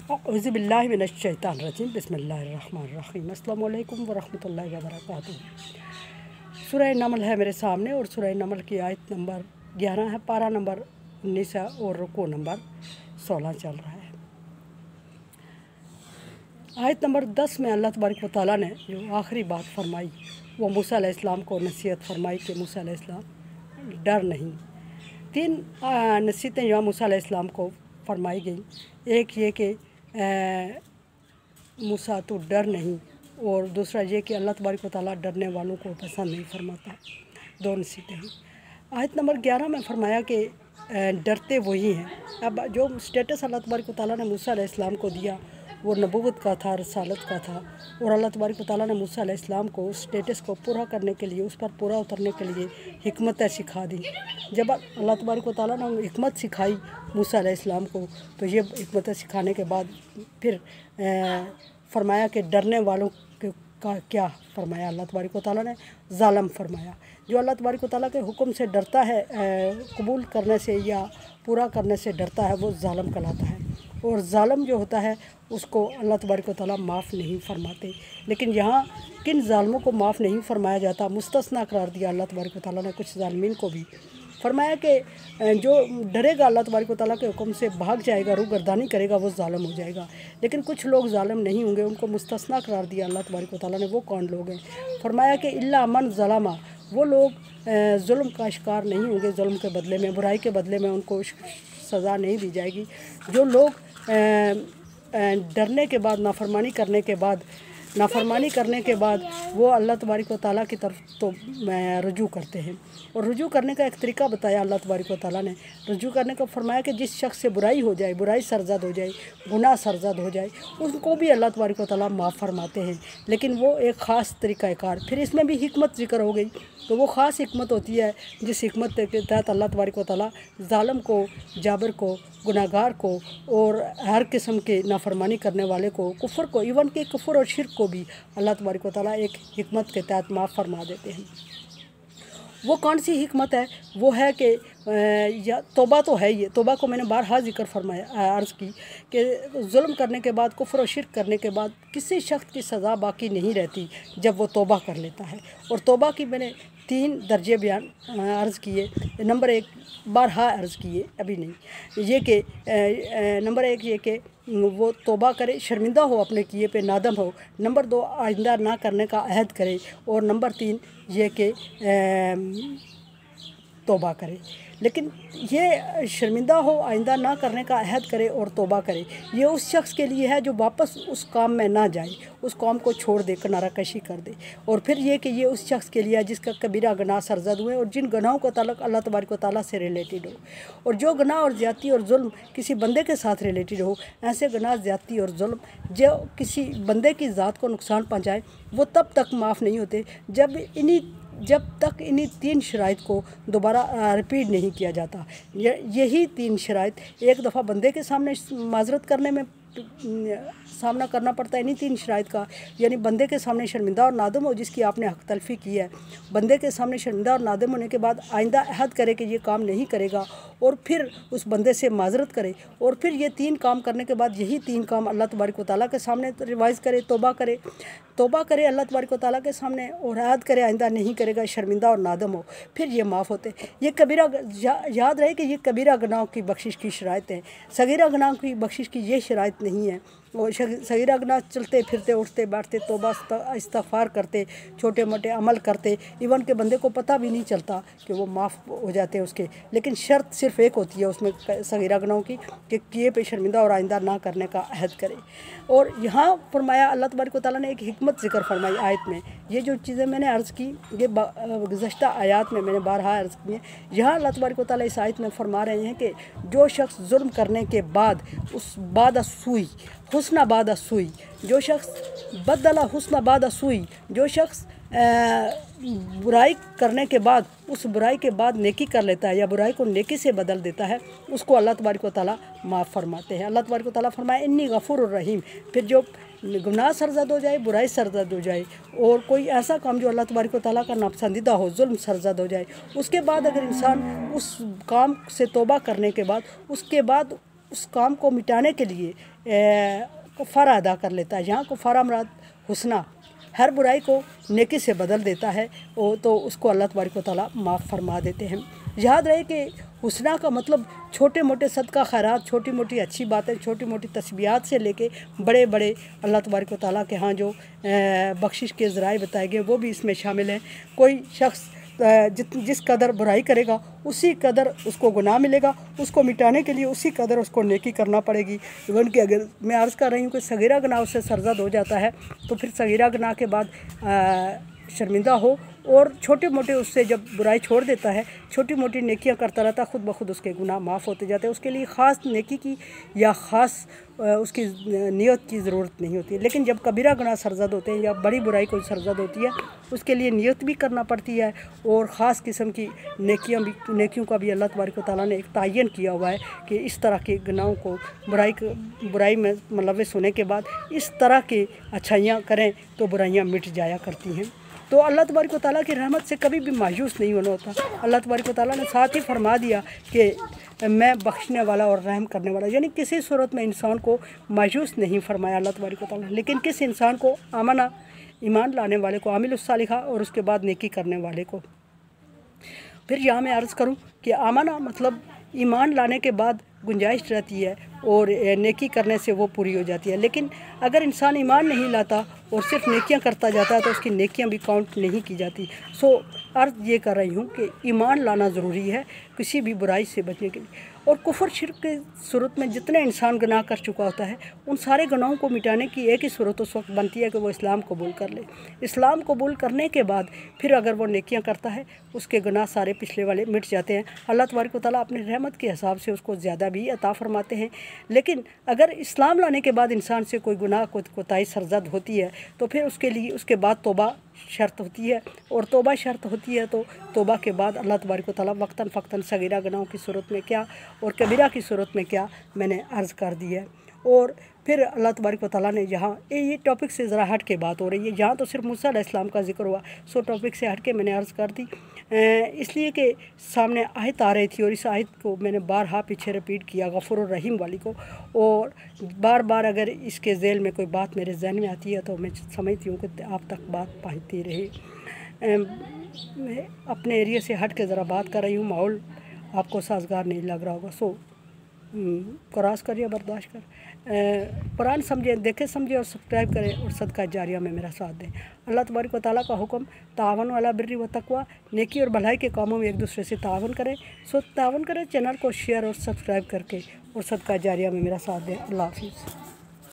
औज़ुबिल्लाहि मिनश्शैतानिर्रजीम बिस्मिल्लाहिर्रहमानिर्रहीम अस्सलामु अलैकुम वरहमतुल्लाहि वबरकातुहू। सूरह नमल है मेरे सामने और सूरह नमल की आयत नंबर 11 है, पारा नंबर 19 है और रुकू नंबर 16 चल रहा है। आयत नंबर 10 में अल्लाह तबारक व तआला ने जो आखिरी बात फरमाई वो मूसा अलैहिस्सलाम को नसीहत फरमाई कि मूसा अलैहिस्सलाम डर नहीं। तीन नसीहतें यहाँ मूसा अलैहिस्सलाम को फरमाई गई। एक ये कि मूसा तो डर नहीं, और दूसरा ये कि अल्लाह तबारक व तआला डरने वालों को पसंद नहीं फरमाता। दो नसीहतें हैं। आयत नंबर 11 में फरमाया कि डरते वही हैं। अब जो स्टेटस अल्लाह तबारक व तआला ने मूसा अलैहिस्सलाम को दिया वो नबूवत का था, रसालत का था, और अल्लाह तबारक व तआला ने मूसा अलैहिस्सलाम को उस स्टेटस को पूरा करने के लिए, उस पर पूरा उतरने के लिए हिकमतें सिखा दी। जब अल्लाह तबारक व तआला ने हिकमत सिखाई मूसा अलैहिस्सलाम को, तो ये हिकमतें सिखाने के बाद फिर फरमाया कि डरने वालों का क्या फरमाया अल्लाह तबारक व तआला ने, ज़ालम फरमाया। जो अल्लाह तबारक व तआला के हुक्म से डरता है, कबूल करने से या पूरा करने से डरता है, वो ज़ालम कहलाता है। और ज़ालम जो होता है उसको अल्लाह तबारक व तआला माफ़ नहीं फरमाते। लेकिन यहाँ किन ज़ालमों को माफ़ नहीं फरमाया जाता, मुस्तस्ना करार दिया अल्लाह तबारक व तआला ने कुछ ज़ालिमीन को भी। फरमाया कि जो डरेगा अल्लाह तबारक व तआला के हुक्म से, भाग जाएगा, रूगर्दानी करेगा, वो ज़ालिम हो जाएगा। लेकिन कुछ लोग ज़ालिम नहीं होंगे, उनको मुस्तस्ना करार दिया अल्लाह तबारक व तआला ने। वो कौन लोग हैं? फरमाया कि इल्ला मन ज़लमा, वो लोग जुल्म का शिकार नहीं होंगे। जुल्म के बदले में, बुराई के बदले में उनको सज़ा नहीं दी जाएगी। जो लोग डरने के बाद, नाफरमानी करने के बाद वो अल्लाह तबारक व तआला की तरफ तो रुजू करते हैं। और रुजू करने का एक तरीका बताया अल्लाह तबारक व तआला ने। रुजू करने का फरमाया कि जिस शख्स से बुराई हो जाए, बुराई सरजद हो जाए, गुनाह सरजद हो जाए, उनको भी अल्लाह तबारक व तआला माफ़ फरमाते हैं। लेकिन वो एक ख़ास तरीक़ाकार, फिर इसमें भी हिकमत ज़िक्र हो गई। तो वो ख़ास हिकमत होती है जिस हिकमत के तहत अल्लाह तबारक व तआला ज़ालिम को, जाबिर को, गुनाहगार को और हर किस्म के नाफरमानी करने वाले को, कुफ़र को, इवन के कुफ़र और शिर्क को भी अल्लाह तबारक व तआला एक हिकमत के तहत माफ़ फरमा देते हैं। वो कौन सी हिकमत है? वो है कि या तौबा तो है। ये तौबा को मैंने बारहा ज़िक्र फरमाया, अर्ज़ की कि जुल्म करने के बाद, कुफ़र और शिर्क करने के बाद किसी शख्स की सज़ा बाकी नहीं रहती जब वो तौबा कर लेता है। और तौबा की मैंने 3 दर्जे बयान अर्ज़ किए। नंबर 1 बारहा अर्ज़ किए, अभी नहीं, ये कि नंबर 1 ये कि वो तौबा करे, शर्मिंदा हो, अपने किए पे नादम हो। नंबर 2 आइंदा ना करने का अहद करे। और नंबर 3 ये कि तौबा करे। लेकिन ये शर्मिंदा हो, आइंदा ना करने का अहद करे और तौबा करे, ये उस शख्स के लिए है जो वापस उस काम में ना जाए, उस काम को छोड़ दे, किनारा कशी कर दे। और फिर ये कि ये उस शख्स के लिए है जिसका कबीरा गुनाह सरजद हुए और जिन गुनाहों का ताल्लुक़ अल्लाह तबारक व तआला से रिलेटेड हो। और जो गुनाह और ज़्यादती और जुल्म किसी बंदे के साथ रिलेटेड हो, ऐसे गुनाह, ज़्यादती और जुल्म जो किसी बंदे की ज़ात को नुकसान पहुँचाए, वो तब तक माफ़ नहीं होते जब तक इन्हीं 3 शराइत को दोबारा रिपीट नहीं किया जाता। यही 3 शराइत एक दफ़ा बंदे के सामने माजरत करने में सामना करना पड़ता है, इन्हीं 3 शराइत का, यानी बंदे के सामने शर्मिंदा और नादम हो जिसकी आपने हक तलफ़ी की है। बंदे के सामने शर्मिंदा और नादम होने के बाद आइंदा अहद करे कि ये काम नहीं करेगा, और फिर उस बंदे से माजरत करे। और फिर ये 3 काम करने के बाद यही 3 काम अल्लाह तबारक व तआला के सामने रिवाइज़ करे, तौबा करे अल्लाह तबारक व तआला के सामने, और अहद करे आइंदा नहीं करेगा, शर्मिंदा और नादम हो, फिर ये माफ़ होते। ये कबीरा, याद रहे कि ये कबीरा गुनाहों की बख्शिश की शराइत है। सगीरा गुनाहों की बख्शिश की ये शराइत नहीं है। और सगीरा गुनाह चलते फिरते, उठते बैठते, तौबा इस्तग़फ़ार करते, छोटे मोटे अमल करते, इवन के बंदे को पता भी नहीं चलता कि वो माफ़ हो जाते हैं उसके। लेकिन शर्त सिर्फ़ एक होती है उसमें सगीरा गुनाहों की कि किए पे शर्मिंदा और आइंदा ना करने का अहद करे। और यहाँ फरमाया अल्लाह तबारक व तआला ने एक हिकमत ज़िक्र फरमाई आयत में। ये जो चीज़ें मैंने अर्ज़ की, ये गुज़श्ता आयात में मैंने बारहा अर्ज़ की हैं। यहाँ अल्लाह तबारक व तआला इस आयत में फरमा रहे हैं कि जो शख्स जुल्म करने के बाद, उस बाद सुई हुस्ना बाद सुई, जो शख्स बदला हुस्ना बाद सुई, जो शख्स बुराई करने के बाद, उस बुराई के बाद नेकी कर लेता है या बुराई को नेकी से बदल देता है, उसको अल्लाह तबारक व तआला माफ़ फरमाते हैं। अल्लाह तबारक व तआला फरमाए इन्नी गफ़ूरुर रहीम। फिर जो गुनाह सरजद हो जाए, बुराई सरजद हो जाए, और कोई ऐसा काम जो अल्लाह तबारक व तआला का नापसंदीदा हो, जुल्म सरजद हो जाए, उसके बाद अगर इंसान उस काम से तौबा करने के बाद, उसके बाद اس کام کو مٹانے کے لیے کفارہ ادا کر لیتا ہے. یہاں کفارہ مراد حسنہ، ہر برائی کو نیکی سے بدل دیتا ہے تو اس کو اللہ تبارک و تعالیٰ معاف فرما دیتے ہیں. یاد رہے کہ حسنہ کا مطلب چھوٹے موٹے صدقہ خیرات، چھوٹی موٹی اچھی باتیں، چھوٹی موٹی تسبیحات سے لے کے بڑے بڑے اللہ تبارک و تعالیٰ کے ہاں جو بخشش کے ذرائع بتائے گئے وہ بھی اس میں شامل ہیں. کوئی شخص جس قدر برائی کرے گا اسی قدر اس کو گناہ ملے گا، اس کو مٹانے کے لیے اسی قدر اس کو نیکی کرنا پڑے گی. ایون کہ اگر میں عرض کر رہی ہوں کہ صغیرہ گناہ اس سے سرزد ہو جاتا ہے تو پھر صغیرہ گناہ کے بعد شرمندہ ہو، اور چھوٹے موٹے اس سے جب برائی چھوڑ دیتا ہے، چھوٹی موٹی نیکیاں کرتا رہتا ہے، خود بخود اس کے گناہ معاف ہوتے جاتے ہیں. اس کے لیے خاص نیکی کی یا خاص اس کی نیت کی ضرورت نہیں ہوتی ہے. لیکن جب کبیرہ گناہ سرزد ہوتے ہیں یا بڑی برائی کوئی سرزد ہوتی ہے اس کے لیے نیت بھی کرنا پڑتی ہے، اور خاص قسم کی نیکیوں کا بھی اللہ تبارک و تعالیٰ نے ایک تعین کیا ہوا ہے کہ اس طرح کے گناہوں کو برائی میں ملوث ہونے کے بعد اس طرح کی اچھائیاں کریں تو برائیاں مٹ جایا کرتی ہیں. تو اللہ تبارک و تعالیٰ کی رحمت سے کبھی بھی مایوس نہیں ہونا ہوتا. اللہ تبارک و تعالیٰ نے ساتھ ہی فرما دیا کہ میں بخشنے والا اور رحم کرنے والا، یعنی کسی صورت میں انسان کو مایوس نہیں فرمایا اللہ تبارک و تعالیٰ نے. لیکن کس انسان کو؟ آمنہ، ایمان لانے والے کو، عامل الصالحہ، اور اس کے بعد نیکی کرنے والے کو. پھر یہاں میں عرض کروں کہ آمنہ مطلب ایمان لانے کے بعد گنجائش رہتی ہے اور نیکی کرنے سے وہ پوری ہو جاتی ہے. لیکن اگر انسان ایمان نہیں لاتا اور صرف نیکیاں کرتا جاتا ہے تو اس کی نیکیاں بھی کاؤنٹ نہیں کی جاتی. عرض یہ کر رہی ہوں کہ ایمان لانا ضروری ہے کسی بھی برائی سے بچنے کے لیے. اور کفر شرک کی صورت میں جتنے انسان گناہ کر چکا ہوتا ہے ان سارے گناہوں کو مٹانے کی ایک ہی صورت اس وقت بنتی ہے کہ وہ اسلام قبول کر لے. اسلام قبول کرنے کے بعد پھر اگر وہ نیکیاں کرتا ہے اس کے گناہ سارے پچھلے والے مٹ جاتے ہیں. اللہ تبارک و تعالیٰ اپنی رحمت کے حساب سے اس کو زیادہ بھی عطا فرماتے ہیں. لیکن اگر اسلام لانے کے بعد انسان سے کوئی گناہ کوتاہی سرزد ہوتی ہے تو پھر اس کے لیے اس کے بعد توبہ شرط ہوتی ہے، اور توبہ شرط ہوتی ہے تو توبہ کے بعد اللہ تبارک و تعالیٰ وقتاً فوقتاً صغیرہ گناہوں کی صورت میں کیا اور کبیرہ کی صورت میں کیا میں نے عرض کر دی ہے. اور پھر اللہ تبارک و تعالیٰ نے یہاں یہ ٹاپک سے ذرا ہٹ کے بات ہو رہی ہے، یہاں تو صرف موسیٰ علیہ السلام کا ذکر ہوا، ٹاپک سے ہٹ کے میں نے عرض کر دی اس لیے کہ سامنے آیت آ رہی تھی اور اس آیت کو میں نے بارہا پیچھے ریپیٹ کیا، غفور الرحیم والی کو، اور بار بار اگر اس کے ذیل میں کوئی بات میرے ذہن میں آتی ہے تو میں سمجھتی ہوں کہ آپ تک بات پہنچتی رہے. میں اپنے ایریا سے ہٹ کے ذرا بات کر رہی ہوں، ماحول آپ کو سازگار نہیں لگ رہا ہوگا، کراس کر یا برداشت کر. قرآن سمجھیں، دیکھیں سمجھیں اور سبسکرائب کریں اور صدقہ جاریہ میں میرا ساتھ دیں. اللہ تبارک و تعالیٰ کا حکم تعاون علی البر والتقویٰ، نیکی اور بھلائی کے کاموں میں ایک دوسرے سے تعاون کریں. تعاون کریں، چینل کو شیئر اور سبسکرائب کر کے اور صدقہ جاریہ میں میرا ساتھ دیں. اللہ حافظ.